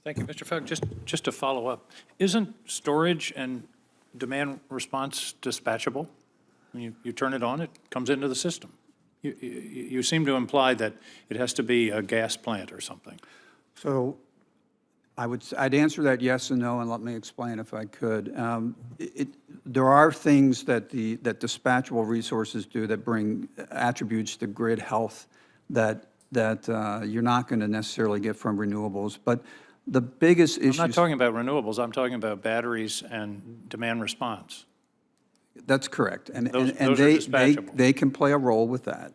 Thank you, Mr. Fogg. Just to follow up, isn't storage and demand response dispatchable? You turn it on, it comes into the system. You seem to imply that it has to be a gas plant or something. So I'd answer that yes and no, and let me explain if I could. There are things that that dispatchable resources do that bring attributes to grid health that you're not going to necessarily get from renewables. But the biggest issue. I'm not talking about renewables. I'm talking about batteries and demand response. That's correct, and Those and are dispatchable. they can play a role with that.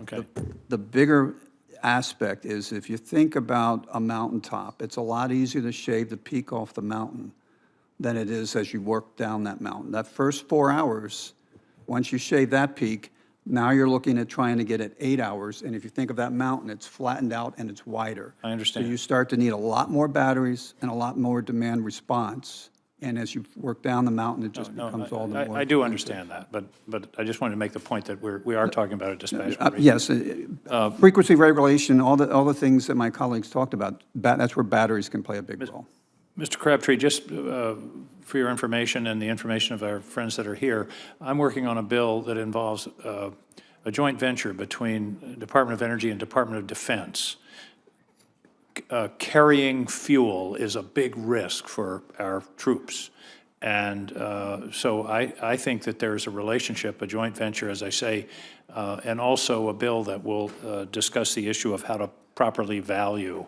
Okay. The bigger aspect is if you think about a mountaintop, it's a lot easier to shave the peak off the mountain than it is as you work down that mountain. That first 4 hours, once you shave that peak, now you're looking at trying to get it 8 hours. And if you think of that mountain, it's flattened out and it's wider. I understand. So you start to need a lot more batteries and a lot more demand response. And as you work down the mountain, it just becomes all the more. I do understand that, but I just wanted to make the point that we are talking about a dispatchable. Yes, frequency regulation, all the things that my colleagues talked about, that's where batteries can play a big role. Mr. Crabtree, just for your information and the information of our friends that are here, I'm working on a bill that involves a joint venture between Department of Energy and Department of Defense. Carrying fuel is a big risk for our troops. And so I think that there's a relationship, a joint venture, as I say, and also a bill that will discuss the issue of how to properly value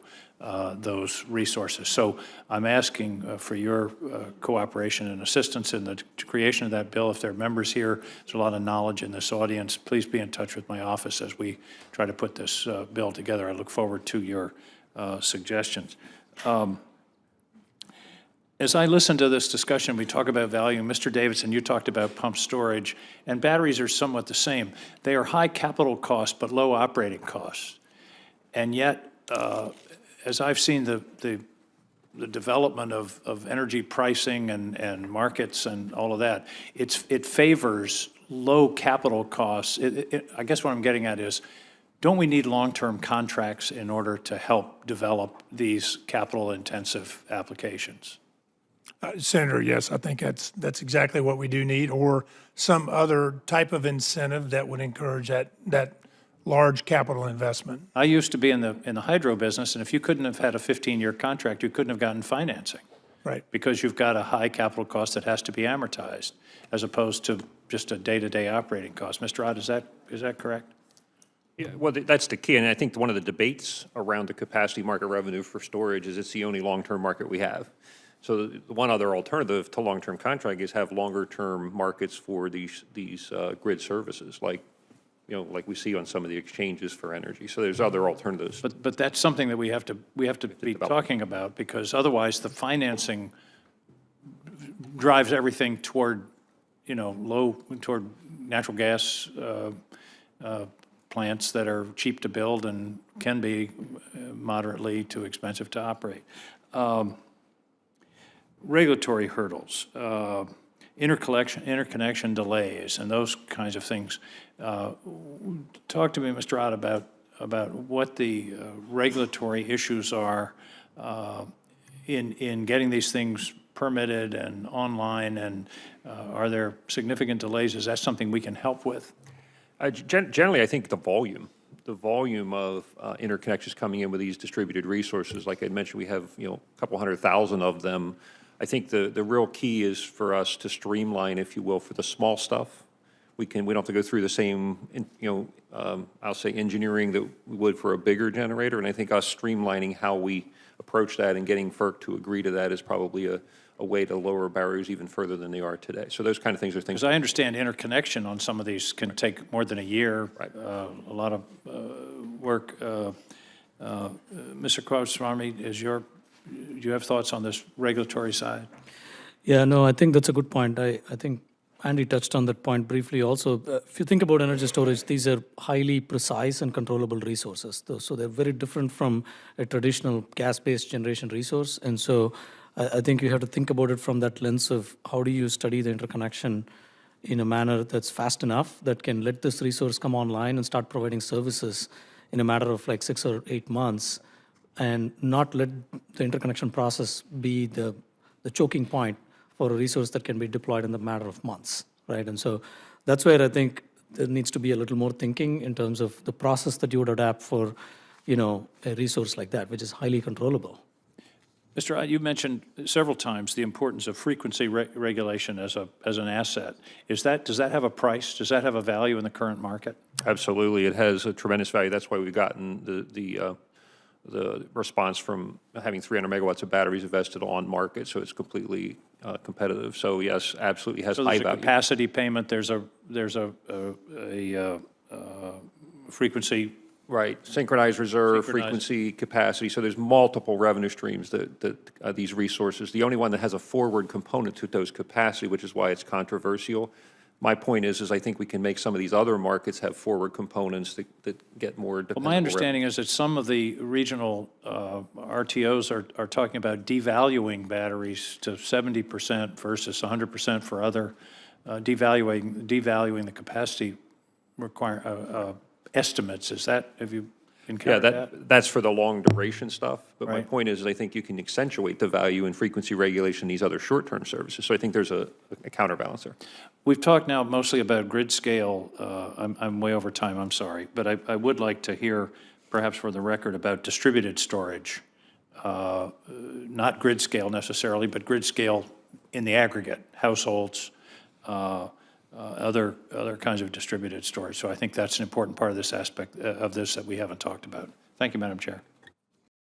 those resources. So I'm asking for your cooperation and assistance in the creation of that bill. If there are members here, there's a lot of knowledge in this audience. Please be in touch with my office as we try to put this bill together. I look forward to your suggestions. As I listen to this discussion, we talk about value. Mr. Davidson, you talked about pump storage, and batteries are somewhat the same. They are high capital costs but low operating costs. And yet, as I've seen the development of energy pricing and markets and all of that, it favors low capital costs. I guess what I'm getting at is, don't we need long-term contracts in order to help develop these capital-intensive applications? Senator, yes, I think that's exactly what we do need, or some other type of incentive that would encourage that large capital investment. I used to be in the hydro business, and if you couldn't have had a 15-year contract, you couldn't have gotten financing. Right. Because you've got a high capital cost that has to be amortized, as opposed to just a day-to-day operating cost. Mr. Ott, is that correct? Yeah, well, that's the key, and I think one of the debates around the capacity market revenue for storage is it's the only long-term market we have. So the one other alternative to long-term contract is have longer-term markets for these grid services, like we see on some of the exchanges for energy. So there's other alternatives. But that's something that we have to be talking about, because otherwise the financing drives everything toward toward natural gas plants that are cheap to build and can be moderately too expensive to operate. Regulatory hurdles, interconnection delays, and those kinds of things. Talk to me, Mr. Ott, about what the regulatory issues are in getting these things permitted and online, and are there significant delays? Is that something we can help with? Generally, I think the volume of interconnections coming in with these distributed resources, like I mentioned, we have a couple 100,000 of them. I think the real key is for us to streamline, if you will, for the small stuff. We don't have to go through the same, I'll say engineering that we would for a bigger generator. And I think us streamlining how we approach that and getting FERC to agree to that is probably a way to lower barriers even further than they are today. So those kind of things are things. Because I understand interconnection on some of these can take more than a year. Right. A lot of work. Mr. Kwaswamy, do you have thoughts on this regulatory side? Yeah, no, I think that's a good point. I think Andy touched on that point briefly also. If you think about energy storage, these are highly precise and controllable resources. So they're very different from a traditional gas-based generation resource. And so I think you have to think about it from that lens of how do you study the interconnection in a manner that's fast enough that can let this resource come online and start providing services in a matter of like 6 or 8 months, and not let the interconnection process be the choking point for a resource that can be deployed in the matter of months, right? And so that's where I think there needs to be a little more thinking in terms of the process that you would adapt for, a resource like that, which is highly controllable. Mr. Ott, you mentioned several times the importance of frequency regulation as an asset. Does that have a price? Does that have a value in the current market? Absolutely, it has a tremendous value. That's why we've gotten the response from having 300 megawatts of batteries invested on market, so it's completely competitive. So yes, absolutely has So high there's a value. capacity payment, there's a frequency. Right, synchronized reserve, Synchronized. frequency, capacity, so there's multiple revenue streams that these resources. The only one that has a forward component to those capacity, which is why it's controversial. My point is I think we can make some of these other markets have forward components that get more dependable. Well, my understanding is that some of the regional RTOs are talking about devaluing batteries to 70% versus 100% for other, devaluing the capacity estimates. Have you encountered that? That's for the long duration stuff. But my Right. point is I think you can accentuate the value in frequency regulation in these other short-term services. So I think there's a counterbalance there. We've talked now mostly about grid scale. I'm way over time, I'm sorry. But I would like to hear, perhaps for the record, about distributed storage. Not grid scale necessarily, but grid scale in the aggregate, households, other kinds of distributed storage. So I think that's an important part of this aspect of this that we haven't talked about. Thank you, Madam Chair.